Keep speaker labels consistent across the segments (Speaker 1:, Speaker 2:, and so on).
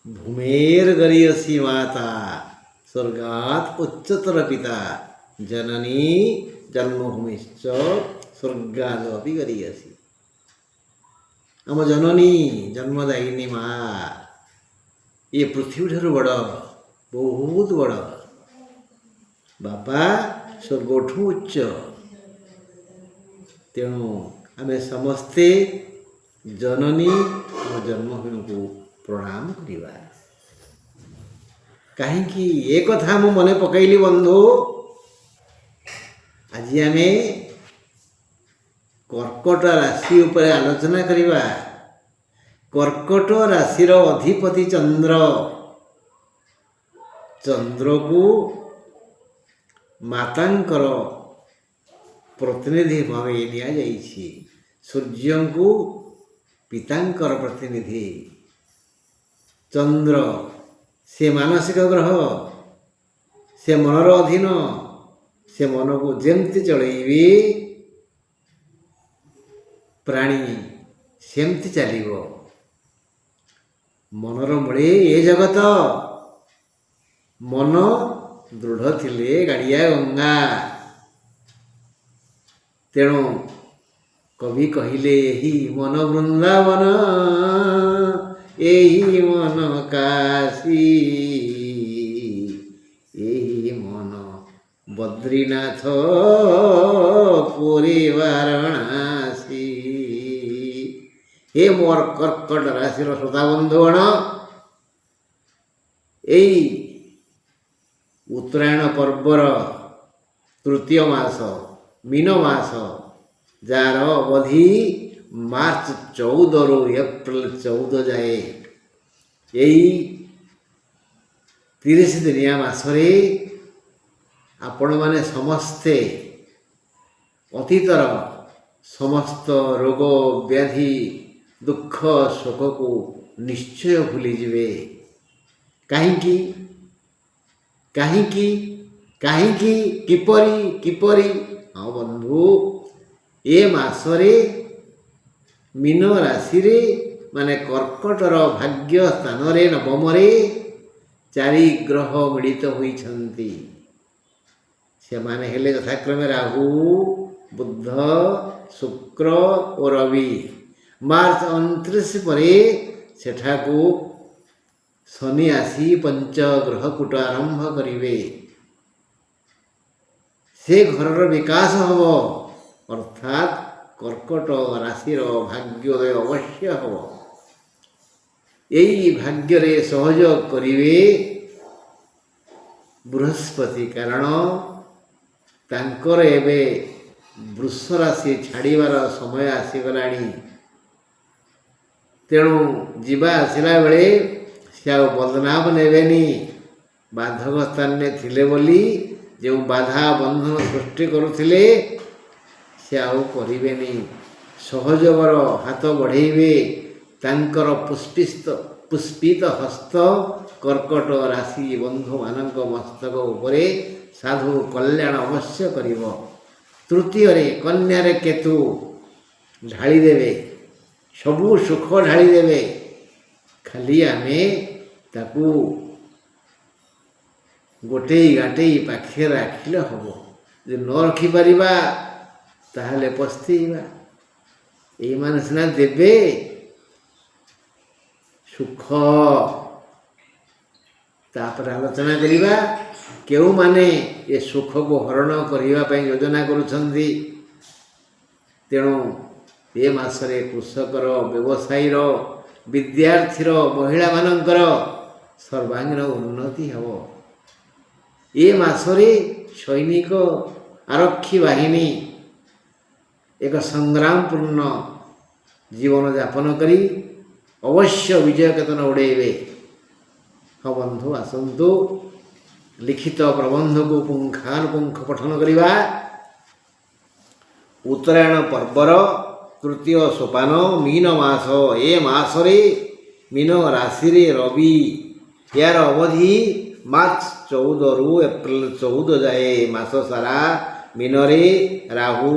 Speaker 1: भूमेर गरीयसी माता स्वर्गात उच्चतर पिता जननी जन्मभूमिश्च स्वर्गादपि गरीयसी। आम जननी जन्मदायिनी माँ ये पृथ्वी ठारू बड़ बहुत बड़ बापा स्वर्गठू उच्च। तेणु आम समस्ते जननी और जन्मभूमि को प्रणाम करवा। कहीं ये कथा मु मन पकईली बंधु, आज आम कर्कट राशि उपर आलोचना करवा। कर्कट राशिर अधिपति चंद्र, चंद्र को मातांकर प्रतिनिधि भाव निया जाइछि, सूर्य को पितांकर प्रतिनिधि। चंद्र से मानसिक ग्रह, से मनर अधीन, से मन को जेमती चलैबी प्राणी सेमती चलिबो। मनर मूले ये जगत, मन दृढ़ थिले गाड़िया गंगा। तेणु कवि कहिले यही मन वृंदावन, यही मन काशी, यही मन बद्रीनाथ पुरी वाराणसी। हे मोर कर्कट राशि श्रोता बंधुगण, यही उत्तरायण पर्वर तृतीय मास मीन मास, जार अवधि मार्च 14 रु एप्रिल 14 जाए, यही 30 दिनिया मासरे आपण माने समस्ते अतीतर समस्त रोग व्याधि दुख शोक को निश्चय भूली जिवे। कहीं किपरी हाँ बंधु, ए मासरे मीन राशि रे माने कर्कटर भाग्य स्थान रे नवम रे 4 ग्रह मिलित होइछन्ति। से माने हेले यथाक्रमे राहु, बुध, शुक्र और रवि। मार्च 29 परे सेठाकू शनि आसी पंच ग्रह कूट आरंभ करिवे। से घरर विकास हब, अर्थात कर्कट राशिर भाग्योदय अवश्य हब। यही भाग्य रे सहयोग करिवे बृहस्पति, कारण तांकर एबे वृष राशि छाड़ीबार समय आसीगलाणी। तेणु जीवा आसला बेले से आ बदनाम नेबेनी। बाधक स्थान में थिले बोली जो बाधा बंधन सृष्टि करुथिले से आउ करिवेनी। सहयोगर हाथ बढ़ेबे। तांकर पुष्पित हस्त कर्कट राशि बंधु मानक मस्तक उपरे साधु कल्याण अवश्य करिव। तृतीय रे कन्या रे केतु ढाली देवे, सबू सुख ढाली देवे। खाली आमे ताकू गोटेई गाटेई पाखे राखिले हम। जो न रखिपर ताहले पस्तेइबा। एई माने सिना देवे सुख। तापर आलोचना करिबा केउ माने ये सुख को हरण करिबा पई योजना करुछन्ति। तेणु ए मासरे कृषकर, व्यवसायीर, विद्यार्थीर, महिला मानकर सर्वांगीन उन्नति हब। ए मासरे सैनिक, आरक्षी बाहिनी एक संग्रामपूर्ण जीवन यापन करी अवश्य विजय केतन उड़ेबे। हाँ बंधु, आसंतु लिखित प्रबंध को पुंखानुपुंख पठन करिबा। उत्तरायण पर्वर तृतीय सोपान मीन मास। ए मासरे मीन राशि रे रवि, यार अवधि मार्च 14 रु एप्रिल 14 जाए। मास सारा मीनरे राहु,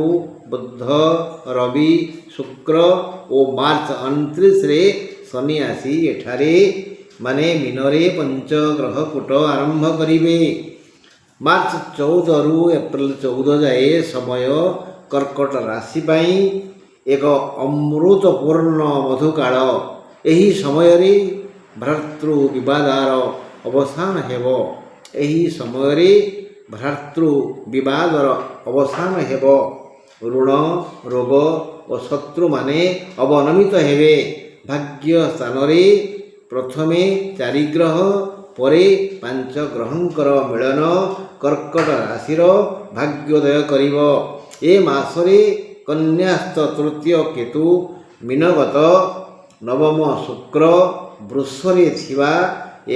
Speaker 1: बुध, रवि, शुक्र और मार्च 29 रे शनि आसी एठारे ମାନେ ମିନରେ ପଞ୍ଚଗ୍ରହ କୂଟ ଆରମ୍ଭ କରିବେ। ମାର୍ଚ୍ଚ 14ରୁ ଏପ୍ରିଲ 14 ଯାଏ ସମୟ କର୍କଟ ରାଶି ପାଇଁ ଏକ ଅମୃତପୂର୍ଣ୍ଣ ମଧୁକାଳ। ଏହି ସମୟରେ ଭ୍ରାତୃ ବିବାଦର ଅବସାନ ହେବ। ଏହି ସମୟରେ ଭ୍ରାତୃ ବିବାଦର ଅବସାନ ହେବ। ଋଣ ରୋଗ ଓ ଶତ୍ରୁମାନେ ଅବନମିତ ହେବେ। ଭାଗ୍ୟ ସ୍ଥାନରେ ପ୍ରଥମେ 4 ଗ୍ରହ ପରେ 5 ଗ୍ରହଙ୍କର ମିଳନ କର୍କଟ ରାଶିର ଭାଗ୍ୟୋଦୟ କରିବ। ଏ ମାସରେ କନ୍ୟାସ୍ଥ ତୃତୀୟ କେତୁ, ମୀନଗତ ନବମ ଶୁକ୍ର, ବୃଷରେ ଥିବା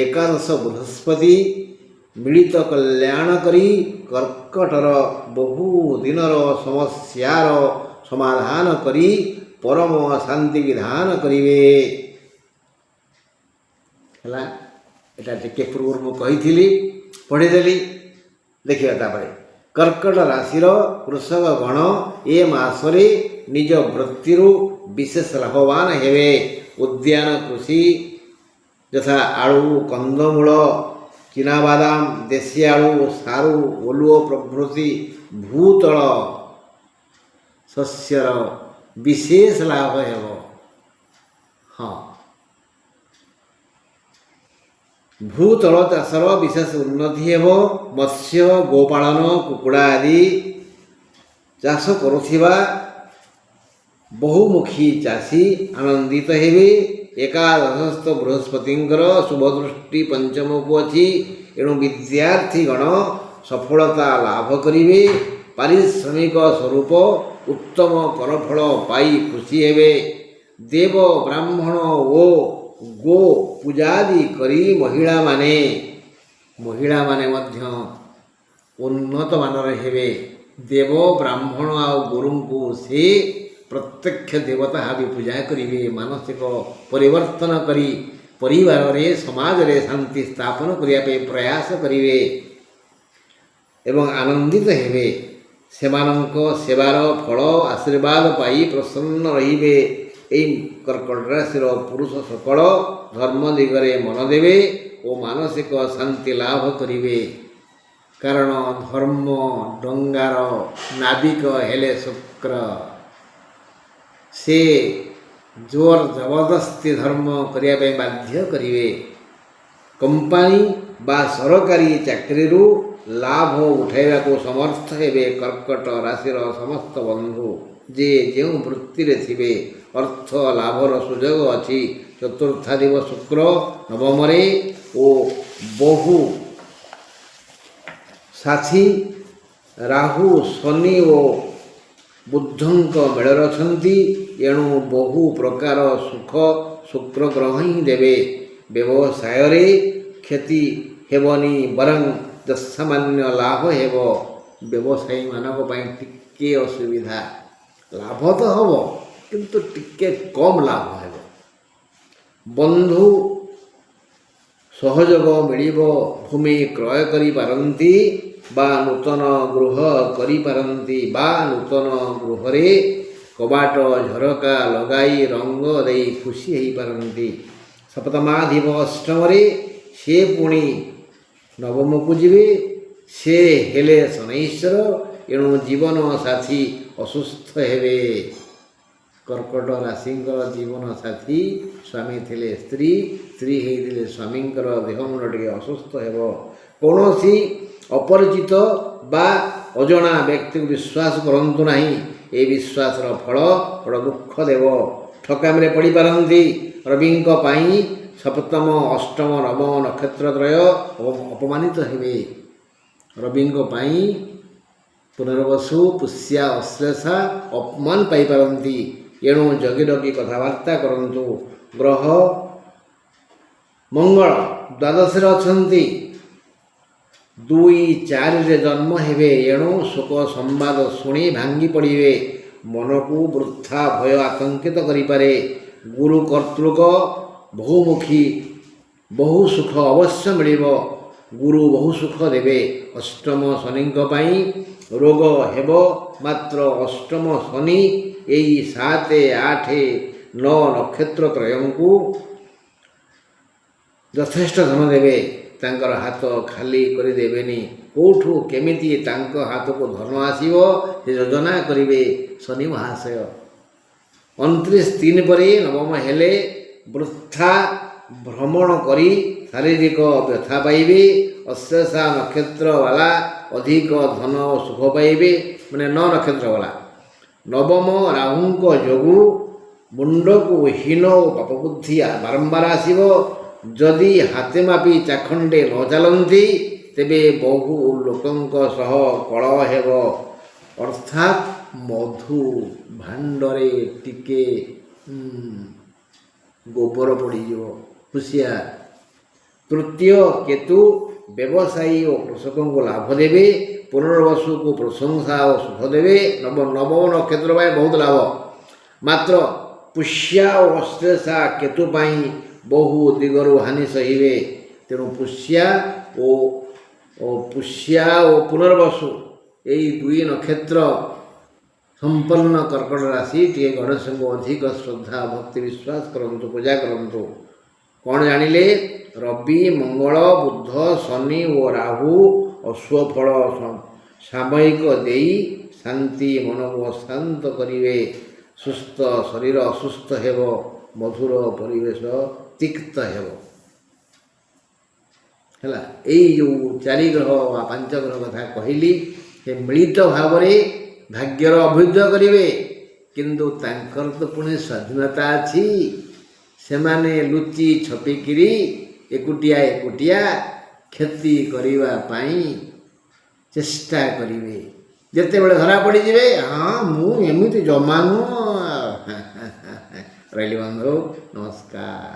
Speaker 1: ଏକାଦଶ ବୃହସ୍ପତି ମିଳିତ କଲ୍ୟାଣ କରି କର୍କଟର ବହୁ ଦିନର ସମସ୍ୟାର ସମାଧାନ କରି ପରମ ଶାନ୍ତି ବିଧାନ କରିବେ। ହେଲା, ଏଟା ଟିକେ ପୂର୍ବରୁ ମୁଁ କହିଥିଲି, ପଢ଼ିଦେଲି। ଦେଖିବା ତାପରେ କର୍କଟ ରାଶିର କୃଷକ ଗଣ ଏ ମାସରେ ନିଜ ବୃତ୍ତିରୁ ବିଶେଷ ଲାଭବାନ ହେବେ। ଉଦ୍ୟାନ କୃଷି ଯଥା ଆଳୁ, କନ୍ଦମୂଳ, ଚିନାବାଦାମ, ଦେଶୀ ଆଳୁ, ସାରୁ, ଓଲୁଅ ପ୍ରଭୃତି ଭୂତଳ ଶସ୍ୟର ବିଶେଷ ଲାଭ ହେବ। ଭୂତଳ ଚାଷର ବିଶେଷ ଉନ୍ନତି ହେବ। ମତ୍ସ୍ୟ, ଗୋପାଳନ, କୁକୁଡ଼ା ଆଦି ଚାଷ କରୁଥିବା ବହୁମୁଖୀ ଚାଷୀ ଆନନ୍ଦିତ ହେବେ। ଏକାଦଶସ୍ଥ ବୃହସ୍ପତିଙ୍କର ଶୁଭଦୃଷ୍ଟି ପଞ୍ଚମକୁ ଅଛି। ଏଣୁ ବିଦ୍ୟାର୍ଥୀଗଣ ସଫଳତା ଲାଭ କରିବେ। ପାରିଶ୍ରମିକ ସ୍ୱରୂପ ଉତ୍ତମ କରଫଳ ପାଇ ଖୁସି ହେବେ। ଦେବ ବ୍ରାହ୍ମଣ ଓ ଗୋ ପୂଜାଦି କରି ମହିଳାମାନେ ମଧ୍ୟ ଉନ୍ନତମାନର ହେବେ। ଦେବ ବ୍ରାହ୍ମଣ ଆଉ ଗୁରୁଙ୍କୁ ସେ ପ୍ରତ୍ୟକ୍ଷ ଦେବତା ଭାବେ ପୂଜା କରିବେ। ମାନସିକ ପରିବର୍ତ୍ତନ କରି ପରିବାରରେ ସମାଜରେ ଶାନ୍ତି ସ୍ଥାପନ କରିବା ପାଇଁ ପ୍ରୟାସ କରିବେ ଏବଂ ଆନନ୍ଦିତ ହେବେ। ସେମାନଙ୍କ ସେବାର ଫଳ ଆଶୀର୍ବାଦ ପାଇ ପ୍ରସନ୍ନ ରହିବେ। ଏହି କର୍କଟ ରାଶିର ପୁରୁଷ ସକଳ ଧର୍ମ ଦିଗରେ ମନ ଦେବେ ଓ ମାନସିକ ଶାନ୍ତି ଲାଭ କରିବେ। କାରଣ ଧର୍ମ ଡଙ୍ଗାର ନାବିକ ହେଲେ ଶୁକ୍ର। ସେ ଜୋର ଜବରଦସ୍ତି ଧର୍ମ କରିବା ପାଇଁ ବାଧ୍ୟ କରିବେ। କମ୍ପାନୀ ବା ସରକାରୀ ଚାକିରିରୁ ଲାଭ ଉଠାଇବାକୁ ସମର୍ଥ ହେବେ। କର୍କଟ ରାଶିର ସମସ୍ତ ବନ୍ଧୁ ଯେ ଯେଉଁ ବୃତ୍ତିରେ ଥିବେ ଅର୍ଥ ଲାଭର ସୁଯୋଗ ଅଛି। ଚତୁର୍ଥାଧିପ ଶୁକ୍ର ନବମରେ ଓ ବହୁ ସାଥୀ ରାହୁ, ଶନି ଓ ବୁଧଙ୍କ ମେଳରେ ଅଛନ୍ତି। ଏଣୁ ବହୁ ପ୍ରକାର ସୁଖ ଶୁକ୍ର ଗ୍ରହ ହିଁ ଦେବେ। ବ୍ୟବସାୟରେ କ୍ଷତି ହେବନି, ବରଂ ଯତ୍ସାମାନ୍ୟ ଲାଭ ହେବ। ବ୍ୟବସାୟୀମାନଙ୍କ ପାଇଁ ଟିକେ ଅସୁବିଧା, ଲାଭ ତ ହେବ କିନ୍ତୁ ଟିକେ କମ୍ ଲାଭ ହେବ। ବନ୍ଧୁ ସହଯୋଗ ମିଳିବ। ଭୂମି କ୍ରୟ କରିପାରନ୍ତି ବା ନୂତନ ଗୃହ କରିପାରନ୍ତି ବା ନୂତନ ଗୃହରେ କବାଟ ଝରକା ଲଗାଇ ରଙ୍ଗ ଦେଇ ଖୁସି ହୋଇପାରନ୍ତି। ସପ୍ତମାଧିପ ଅଷ୍ଟମରେ ସେ ପୁଣି ନବମକୁ ଯିବେ। ସେ ହେଲେ ଶନୈଶ୍ୱର। ଏଣୁ ଜୀବନ ସାଥୀ ଅସୁସ୍ଥ ହେବେ। କର୍କଟ ରାଶିଙ୍କର ଜୀବନ ସାଥୀ ସ୍ୱାମୀ ଥିଲେ ସ୍ତ୍ରୀ, ସ୍ତ୍ରୀ ହେଇଥିଲେ ସ୍ୱାମୀଙ୍କର ଦେହ ମୁଣ୍ଡ ଟିକେ ଅସୁସ୍ଥ ହେବ। କୌଣସି ଅପରିଚିତ ବା ଅଜଣା ବ୍ୟକ୍ତିକୁ ବିଶ୍ୱାସ କରନ୍ତୁ ନାହିଁ। ଏ ବିଶ୍ୱାସର ଫଳ ବଡ଼ ଦୁଃଖ ଦେବ। ଠକାମିରେ ପଡ଼ିପାରନ୍ତି। ରବିଙ୍କ ପାଇଁ ସପ୍ତମ, ଅଷ୍ଟମ, ନବମ ନକ୍ଷତ୍ରତ୍ରୟ ଅପମାନିତ ହେବେ। ରବିଙ୍କ ପାଇଁ ପୁନର୍ବସୁ, ପୁଷ୍ୟା, ଅଶ୍ଳେଷା ଅପମାନ ପାଇପାରନ୍ତି। ଏଣୁ ଜଗି ରଖି କଥାବାର୍ତ୍ତା କରନ୍ତୁ। ଗ୍ରହ ମଙ୍ଗଳ ଦ୍ୱାଦଶରେ ଅଛନ୍ତି। 2-4ରେ ଜନ୍ମ ହେବେ। ଏଣୁ ଶୋକ ସମ୍ବାଦ ଶୁଣି ଭାଙ୍ଗି ପଡ଼ିବେ। ମନକୁ ବୃଥା ଭୟ ଆତଙ୍କିତ କରିପାରେ। ଗୁରୁ କର୍ତ୍ତୃକ ବହୁମୁଖୀ ବହୁ ସୁଖ ଅବଶ୍ୟ ମିଳିବ। ଗୁରୁ ବହୁ ସୁଖ ଦେବେ। ଅଷ୍ଟମ ଶନିଙ୍କ ପାଇଁ ରୋଗ ହେବ। ମାତ୍ର ଅଷ୍ଟମ ଶନି ଏହି 7, 8, 9 ନକ୍ଷତ୍ରତ୍ରୟଙ୍କୁ ଯଥେଷ୍ଟ ଧନ ଦେବେ, ତାଙ୍କର ହାତ ଖାଲି କରିଦେବେନି। କେଉଁଠୁ କେମିତି ତାଙ୍କ ହାତକୁ ଧନ ଆସିବ ସେ ଯୋଜନା କରିବେ ଶନି ମହାଶୟ। 29/3 ପରେ ନବମ ହେଲେ ବୃଥା ଭ୍ରମଣ କରି ଶାରୀରିକ ବ୍ୟଥା ପାଇବେ। ଅଶ୍ଳେଷା ନକ୍ଷତ୍ର ବାଲା ଅଧିକ ଧନ ଓ ସୁଖ ପାଇବେ, ମାନେ 9 ନକ୍ଷତ୍ର ବାଲା। ନବମ ରାହୁଙ୍କ ଯୋଗୁଁ ମୁଣ୍ଡକୁ ହୀନ ଓ ପାପବୁଦ୍ଧି ବାରମ୍ବାର ଆସିବ। ଯଦି ହାତେ ମାପି ଚାଖଣ୍ଡେ ନ ଚାଲନ୍ତି ତେବେ ବହୁ ଲୋକଙ୍କ ସହ କଳହ ହେବ, ଅର୍ଥାତ୍ ମଧୁ ଭାଣ୍ଡରେ ଟିକେ ଗୋବର ପଡ଼ିଯିବ। ହୁସିଆର। ତୃତୀୟ କେତୁ ବ୍ୟବସାୟୀ ଓ କୃଷକଙ୍କୁ ଲାଭ ଦେବେ। ପୁନର୍ବସୁକୁ ପ୍ରଶଂସା ଓ ସୁଖ ଦେବେ। ନବମ ନକ୍ଷତ୍ର ପାଇଁ ବହୁତ ଲାଭ। ମାତ୍ର ପୁଷ୍ୟା ଓ ଅଶ୍ଳେଷା କେତୁ ପାଇଁ ବହୁ ଦିଗରୁ ହାନି ସହିବେ। ତେଣୁ ପୁଷ୍ୟା ଓ ପୁନର୍ବସୁ ଏହି 2 ନକ୍ଷତ୍ର ସମ୍ପନ୍ନ କର୍କଟ ରାଶି ଟିକେ ଗଣେଶଙ୍କୁ ଅଧିକ ଶ୍ରଦ୍ଧା ଭକ୍ତି ବିଶ୍ୱାସ କରନ୍ତୁ, ପୂଜା କରନ୍ତୁ। କ'ଣ ଜାଣିଲେ? ରବି, ମଙ୍ଗଳ, ବୁଧ, ଶନି ଓ ରାହୁ ଅଶ୍ୱଫଳ ସାମୟିକ ଦେଇ ଶାନ୍ତି ମନକୁ ଅଶାନ୍ତ କରିବେ। ସୁସ୍ଥ ଶରୀର ଅସୁସ୍ଥ ହେବ, ମଧୁର ପରିବେଶ ତିକ୍ତ ହେବ। ହେଲା, ଏଇ ଯେଉଁ 4 ଗ୍ରହ ବା 5 ଗ୍ରହ କଥା କହିଲି, ସେ ମିଳିତ ଭାବରେ ଭାଗ୍ୟର ଅଭ୍ୟୁଦୟ କରିବେ। କିନ୍ତୁ ତାଙ୍କର ତ ପୁଣି ସ୍ୱାଧୀନତା ଅଛି। ସେମାନେ ଲୁଚି ଛପିକିରି ଏକୁଟିଆ କ୍ଷତି କରିବା ପାଇଁ ଚେଷ୍ଟା କରିବେ। ଯେତେବେଳେ ଧରା ପଡ଼ିଯିବେ, ହଁ ମୁଁ ଏମିତି ଜମା ନୁହଁ। ରହିଲି ବନ୍ଧୁ, ନମସ୍କାର।